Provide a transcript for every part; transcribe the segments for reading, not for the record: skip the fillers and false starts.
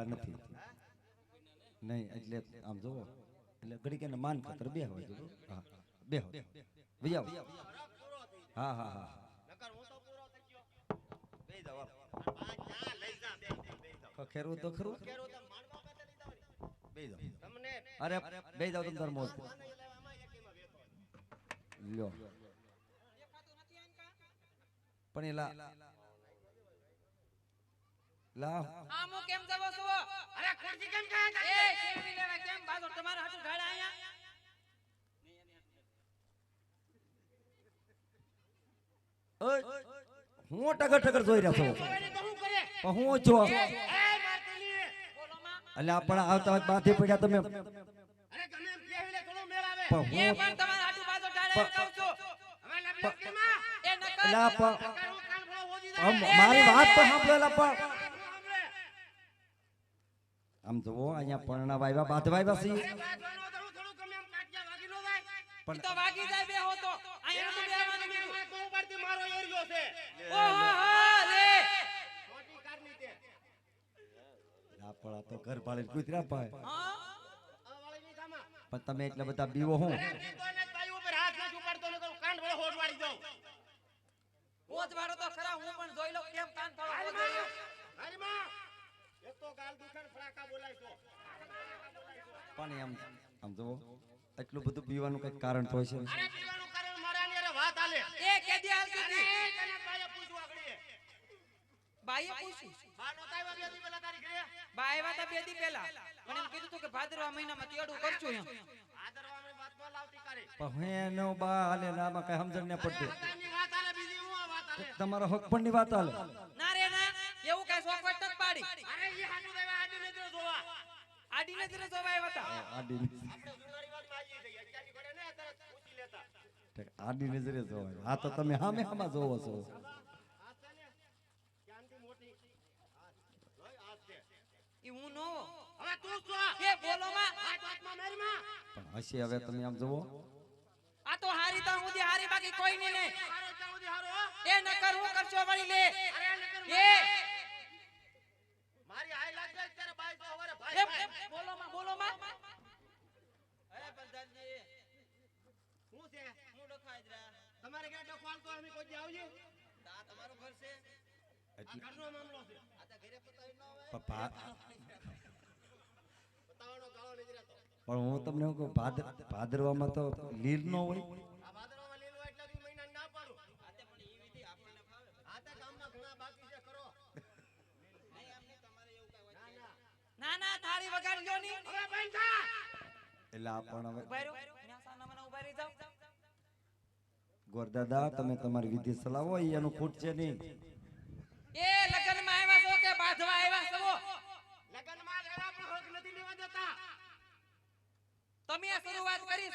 નથી નહીં એટલે આમ જોવો એટલે ઘડી કે માન ખાતર બે હોય હા બે હોય વિજાવ હા હા હા નકર હું તો પૂરો થઈ ગયો બે જાવ આ લઈ જા બે ખેરું તો ખરું ખેરું તો માનવા માટે લઈ જાવ બે જાવ તમને અરે બે જાવ તમ તાર મોજ લ્યો દેખાતું નથી આનકા પણ એલા લા આમો કેમ જવો છો અરે ખુરશી કેમ કાયા એ કેવી લેવા કેમ બાજો તમારા હાટુ ઢાળા આયા ઓય હું ટગર ટગર જોઈ રહ્યો છું પણ હું જો એ મારતલી બોલો માં અલે આપણા આવતા બાથે પડ્યા તમે અરે ગમે એમ કેવી લે થોડો મેળ આવે એ પણ તમારા હાટુ બાજો ઢાળા કહું છું હવે લબલે કે માં એ નકર લા મારી વાત તો સાંભળેલા પણ આમ તો અહીંયા પરણા વાયવા બાંધવા આવ્યા છે પણ તો વાગી જાય બે હો તો અહીંયા તો બેવાનું કીધું તો ઉપરથી મારો એરિયો છે ઓહો રે મોટી કારની તે આપડા તો ઘર ભાળે કૂતરા પાય હા આ વાળી ની સામા પણ તમે એટલા બધા બીવો હું અરે કોઈને તાઈ ઉપર હાથ ન ઉપાડતો ન તો કાન વળે હોડ વાળી જાવ હોજ વાળો તો ખરા હું પણ જોઈ લો કેમ કાન ફાળો હોજ વાળ્યો અરે માં એક તો ગાલ દુખાન ફરાકા બોલાય તો પણ આમ જો એટલું બધું પીવાનું કઈ કારણ તો છે અરે પીવાનું કારણ મારાની અરે વાત આલે એ કેદી હાલતી હતી તને બાઈએ પૂછવા આગળી બાઈએ પૂછી બા નોતા આવ્યા બે દી પહેલા તારી ઘરે બા આવ્યા તા બે દી પહેલા પણ એમ કીધું તું કે ભાદરવા મહિનામાં તેડું કરજો એમ ભાદરવામાં વાત ન લાવતી તારી પણ હે નો બા હાલે નામાં કઈ સમજણ ન પડતી હકની વાત આલે બીજી હું આ વાત આલે તમારો હક પણ ની વાત આલે ના રે ના એવું કઈ શોખવટ ન પાડી અરે ઈ હાટુ દેવા આડી નજરે જોવા આડી નજરે જોવા આવ્યા તા આડી આપણે જુનારી વાતમાં આવી ગઈ અત્યારની ઘડે ને તરત પૂછી લેતા આડી નજરે જોવા આ તો તમે સામે સામા જોવો છો આ છે ને ક્યાંથી મોટી લોય આ છે ઈ હું નો હવે તું છો કે બોલો માં આ વાતમાં મારી માં પણ હશે હવે તમે આમ જોવો આ તો હારી તા હુંદી હારી બાકી કોઈ ની નહીં હારો તા હુંદી હારો એ નકર હું કરશો વળી લે અરે નકર એ મારી હાઈ લાગ જાય ત્યારે બાઈ તો હવારે ભાઈ બોલો માં અરે પ્રધાનજી હું છે હું ડખાઈદરા તમારે કે ડખવાલ તો અમે કોઈ આવજે આ તમારું ઘર છે આ ઘરનો મામલો છે આ તો ઘરે પતાવી ન આવે પપ્પા પતાવવાનો ગાળો નહીં રહેતો પણ હું તમને કહું ભાદરવામાં તો લીલ ન હોય આ ભાદરવામાં લીલ હોય એટલે મહિના ના પાડું આતે પણ ઈ વિધિ આપણને ફાવે આતે ગામમાં ઘણા બાકી છે કરો નહીં અમને તમારે એવું કઈ હોય ના ના થાળી વગાડજો ની હવે બંધ થા એટલે આપણ હવે ઉભા રહો ન્યા સાના મને ઉભા રહી જાવ ગોરદાદા તમે તમારી વિધિ ચલાવો એનું ખૂટ છે નહીં એ લગનમાં આવ્યા છો કે બાંધવા આવ્યા છો લગનમાં આવ્યા પણ હક નથી લેવા દેતા તમે શરૂઆત કરી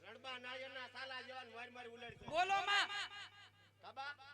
રણબા નાયરના સાલા જવાન મારી મારી ઉલડ બોલો માં બાબા